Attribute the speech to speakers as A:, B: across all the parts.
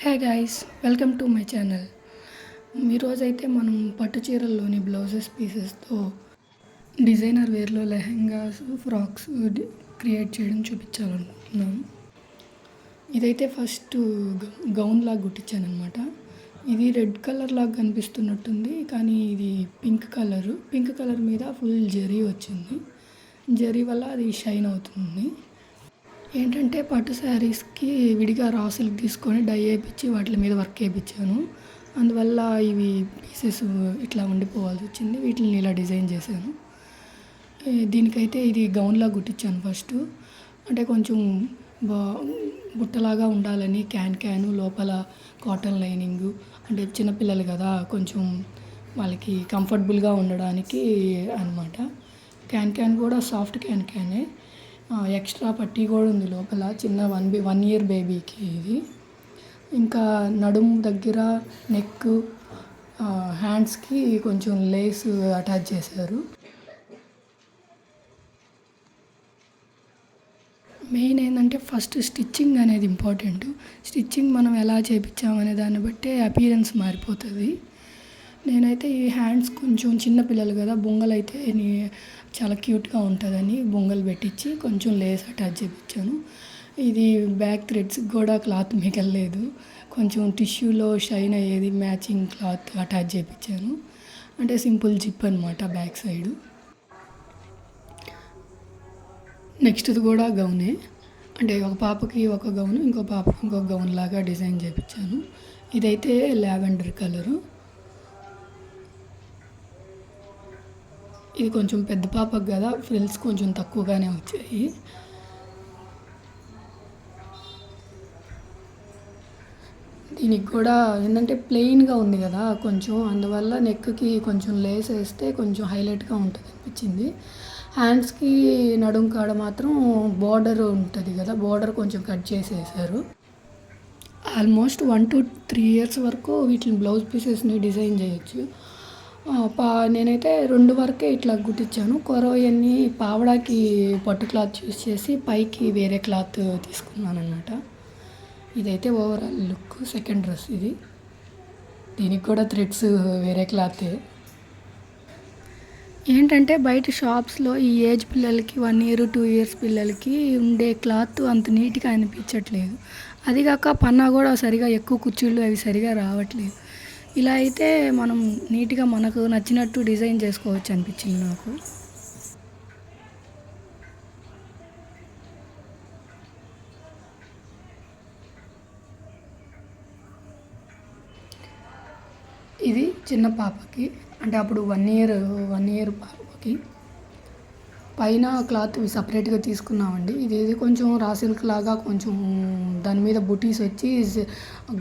A: Hey guys, welcome to my channel. ఈరోజైతే మనం పట్టు చీరల్లోని బ్లౌజెస్ పీసెస్తో డిజైనర్ వేర్లో లెహెంగాస్, ఫ్రాక్స్ క్రియేట్ చేయడం చూపించాలనుకుంటున్నాను. ఇదైతే ఫస్ట్ గౌన్ లాగా కుట్టించాను అనమాట. ఇది రెడ్ కలర్ లాగా కనిపిస్తున్నట్టుంది, కానీ ఇది పింక్ కలర్ మీద ఫుల్ జరీ వచ్చింది. జరీ వల్ల అది షైన్ అవుతుంది. ఏంటంటే పట్టు శారీస్కి విడిగా రా సిల్క్ తీసుకొని డై వేయించి వాటి మీద వర్క్ వేయించాను. అందువల్ల ఇవి పీసెస్ ఇట్లా ఉండిపోవాల్సి వచ్చింది. వీటిని ఇలా డిజైన్ చేశాను. దీనికైతే ఇది గౌన్లా కుట్టించాను ఫస్ట్. అంటే కొంచెం బుట్టలాగా ఉండాలని క్యాను లోపల కాటన్ లైనింగు, అంటే చిన్నపిల్లలు కదా, కొంచెం వాళ్ళకి కంఫర్టబుల్గా ఉండడానికి అనమాట. క్యాన్ కూడా సాఫ్ట్ క్యానే. ఎక్స్ట్రా పట్టీ కూడా ఉంది లోపల, చిన్న 1 ఇయర్ బేబీకి ఇది. ఇంకా నడుము దగ్గర, నెక్, హ్యాండ్స్కి కొంచెం లేస్ అటాచ్ చేశారు. మెయిన్ ఏంటంటే ఫస్ట్ స్టిచ్చింగ్ అనేది ఇంపార్టెంట్. స్టిచ్చింగ్ మనం ఎలా చేయించామనే దాన్ని బట్టి అపియరెన్స్ మారిపోతుంది. నేనైతే ఈ హ్యాండ్స్ కొంచెం చిన్నపిల్లలు కదా, బొంగలు అయితే చాలా క్యూట్గా ఉంటుందని బొంగలు పెట్టించి కొంచెం లేస్ అటాచ్ చేయించాను. ఇది బ్యాక్ థ్రెడ్స్ కూడా క్లాత్ మిగలలేదు, కొంచెం టిష్యూలో షైన్ అయ్యేది మ్యాచింగ్ క్లాత్ అటాచ్ చేయించాను. అంటే సింపుల్ జిప్ అనమాట బ్యాక్ సైడు. నెక్స్ట్ది కూడా గౌనే. అంటే ఒక పాపకి ఒక గౌను, ఇంకో పాపకి ఇంకొక గౌన్ లాగా డిజైన్ చేయించాను. ఇదైతే లావెండర్ కలరు. ఇది కొంచెం పెద్ద పాపకు కదా, ఫ్రిల్స్ కొంచెం తక్కువగానే వచ్చాయి. దీనికి కూడా ఏంటంటే ప్లెయిన్గా ఉంది కదా కొంచెం, అందువల్ల నెక్కి కొంచెం లేస్ వేస్తే కొంచెం హైలైట్గా ఉంటుంది అనిపించింది. హ్యాండ్స్కి నడుం కాడ మాత్రం బార్డర్ ఉంటుంది కదా, బార్డర్ కొంచెం కట్ చేసేసారు. ఆల్మోస్ట్ 1 to 3 years వరకు వీటిని బ్లౌజ్ పీసెస్ని డిజైన్ చేయొచ్చు. నేనైతే 2 వరకే ఇట్లా కుట్టించాను. కొరవయన్ని పావడాకి పట్టు క్లాత్ యూస్ చేసి పైకి వేరే క్లాత్ తీసుకున్నాను అనమాట. ఇదైతే ఓవరాల్ లుక్. సెకండ్ డ్రెస్ ఇది. దీనికి కూడా థ్రెడ్స్ వేరే క్లాతే. ఏంటంటే బయట షాప్స్లో ఈ ఏజ్ పిల్లలకి 1 year 2 years పిల్లలకి ఉండే క్లాత్ అంత నీట్గా అనిపించట్లేదు. అదిగాక పన్నా కూడా సరిగా ఎక్కువ కుర్చీలు అవి సరిగా రావట్లేదు. ఇలా అయితే మనం నీట్గా మనకు నచ్చినట్టు డిజైన్ చేసుకోవచ్చు అనిపించింది నాకు. ఇది చిన్న పాపకి, అంటే అప్పుడు 1 year పాపకి. పైన క్లాత్ సపరేట్గా తీసుకున్నామండి. ఇది కొంచెం రా సిల్క్ లాగా, కొంచెం దాని మీద బుటీస్ వచ్చి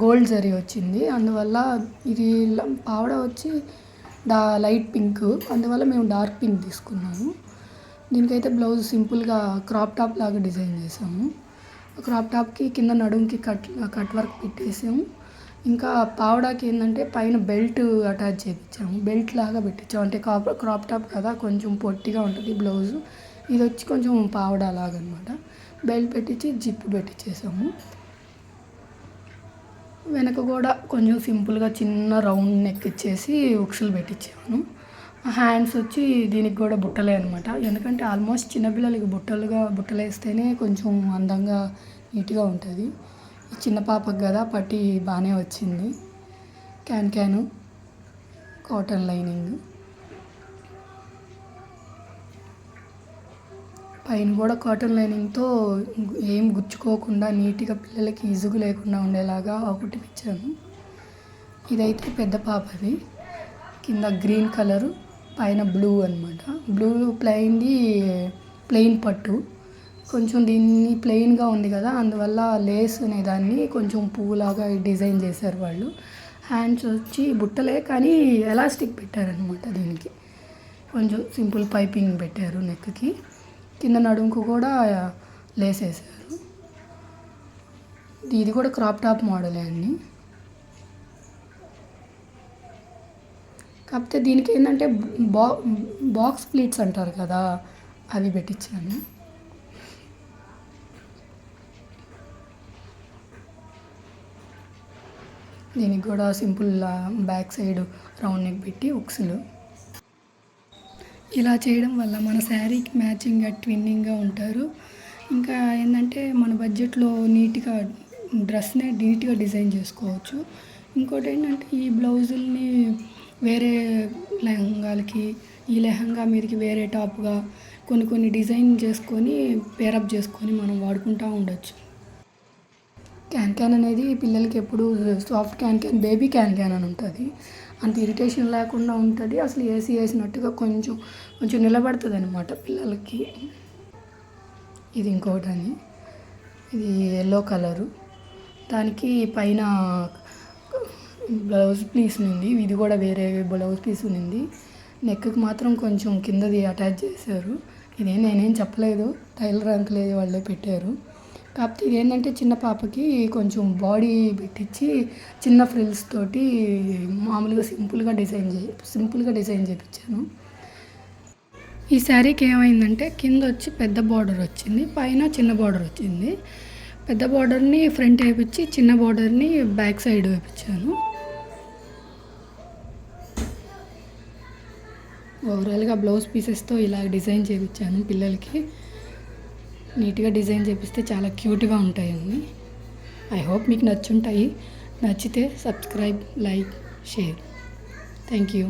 A: గోల్డ్ జరీ వచ్చింది. అందువల్ల ఇది పావడ వచ్చి లైట్ పింక్, అందువల్ల మేము డార్క్ పింక్ తీసుకున్నాము. దీనికైతే బ్లౌజ్ సింపుల్గా క్రాప్ టాప్ లాగా డిజైన్ చేసాము. క్రాప్ టాప్కి కింద నడుంకి కట్ వర్క్ పెట్టేసాము. ఇంకా పావడాకి ఏంటంటే పైన బెల్ట్ అటాచ్ చేయించాము, బెల్ట్ లాగా పెట్టించాము. అంటే క్రాప్ టాప్ కదా, కొంచెం పొట్టిగా ఉంటుంది బ్లౌజు. ఇది వచ్చి కొంచెం పావడా లాగా అనమాట. బెల్ట్ పెట్టించి జిప్ పెట్టించేసాము. వెనక కూడా కొంచెం సింపుల్గా చిన్న రౌండ్ నెక్ ఇచ్చేసి ఉక్సులు పెట్టించాను. హ్యాండ్స్ వచ్చి దీనికి కూడా బుట్టలే అనమాట. ఎందుకంటే ఆల్మోస్ట్ చిన్నపిల్లలకి బుట్టలు వేస్తేనే కొంచెం అందంగా నీట్గా ఉంటుంది. చిన్న పాపకు కదా, పట్టి బాగానే వచ్చింది. Can cotton lining. పైన కూడా కాటన్ లైనింగ్తో ఏం గుచ్చుకోకుండా నీట్గా పిల్లలకి ఇసుగు లేకుండా ఉండేలాగా కుట్టించాను. ఇదైతే పెద్ద పాపది. కింద గ్రీన్ కలరు, పైన బ్లూ అనమాట. బ్లూ ప్లెయిన్ పట్టు. కొంచెం దీన్ని ప్లెయిన్గా ఉంది కదా, అందువల్ల లేస్ అనే దాన్ని కొంచెం పువ్వులాగా డిజైన్ చేశారు వాళ్ళు. హ్యాండ్స్ వచ్చి బుట్టలే కానీ ఎలాస్టిక్ పెట్టారనమాట. దీనికి కొంచెం సింపుల్ పైపింగ్ పెట్టారు నెక్కి. కింద నడుంకు కూడా లేస్ వేసారు. ఇది కూడా క్రాప్ టాప్ మోడలే అండి. కాకపోతే దీనికి ఏంటంటే బాక్స్ ప్లీట్స్ అంటారు కదా, అవి పెట్టించాను. దీనికి కూడా simple back side round neck పెట్టి ఉక్సులు. ఇలా చేయడం వల్ల మన శారీకి మ్యాచింగ్గా ట్విన్నింగ్గా ఉంటారు. ఇంకా ఏంటంటే మన బడ్జెట్లో నీట్గా డ్రెస్ని నీట్గా డిజైన్ చేసుకోవచ్చు. ఇంకోటి ఏంటంటే ఈ బ్లౌజుల్ని వేరే లెహంగాలకి, ఈ లెహంగా మీదకి వేరే టాప్గా కొన్ని డిజైన్ చేసుకొని పేరప్ చేసుకొని మనం వాడుకుంటూ ఉండొచ్చు. క్యాన్ అనేది పిల్లలకి ఎప్పుడు సాఫ్ట్ క్యాన్ బేబీ క్యాన్ అని ఉంటుంది. అంత ఇరిటేషన్ లేకుండా ఉంటుంది. అసలు ఏసీ వేసినట్టుగా కొంచెం నిలబడుతుంది అనమాట పిల్లలకి. ఇది ఇంకోటని, ఇది ఎల్లో కలరు, దానికి పైన బ్లౌజ్ పీస్ ఉంది. ఇది కూడా వేరే బ్లౌజ్ పీస్ ఉంది. నెక్కి మాత్రం కొంచెం కిందది అటాచ్ చేశారు. నేనేం చెప్పలేదు, టైలర్ అంకుల్ వాళ్ళే పెట్టారు. కాకపోతే ఇది ఏంటంటే చిన్న పాపకి కొంచెం బాడీ పెట్టించి చిన్న ఫ్రిల్స్ తోటి మామూలుగా సింపుల్గా డిజైన్ చేయించాను. ఈ శారీకి ఏమైందంటే కింద వచ్చి పెద్ద బార్డర్ వచ్చింది, పైన చిన్న బార్డర్ వచ్చింది. పెద్ద బార్డర్ని ఫ్రంట్ వేయించి చిన్న బార్డర్ని బ్యాక్ సైడ్ వేయించాను. ఓవరాల్గా బ్లౌజ్ పీసెస్తో ఇలా డిజైన్ చేయించాను. పిల్లలకి నీట్గా డిజైన్ చేపిస్తే చాలా క్యూట్గా ఉంటాయండి. ఐ హోప్ మీకు నచ్చుంటాయి. నచ్చితే subscribe, like, share. Thank you.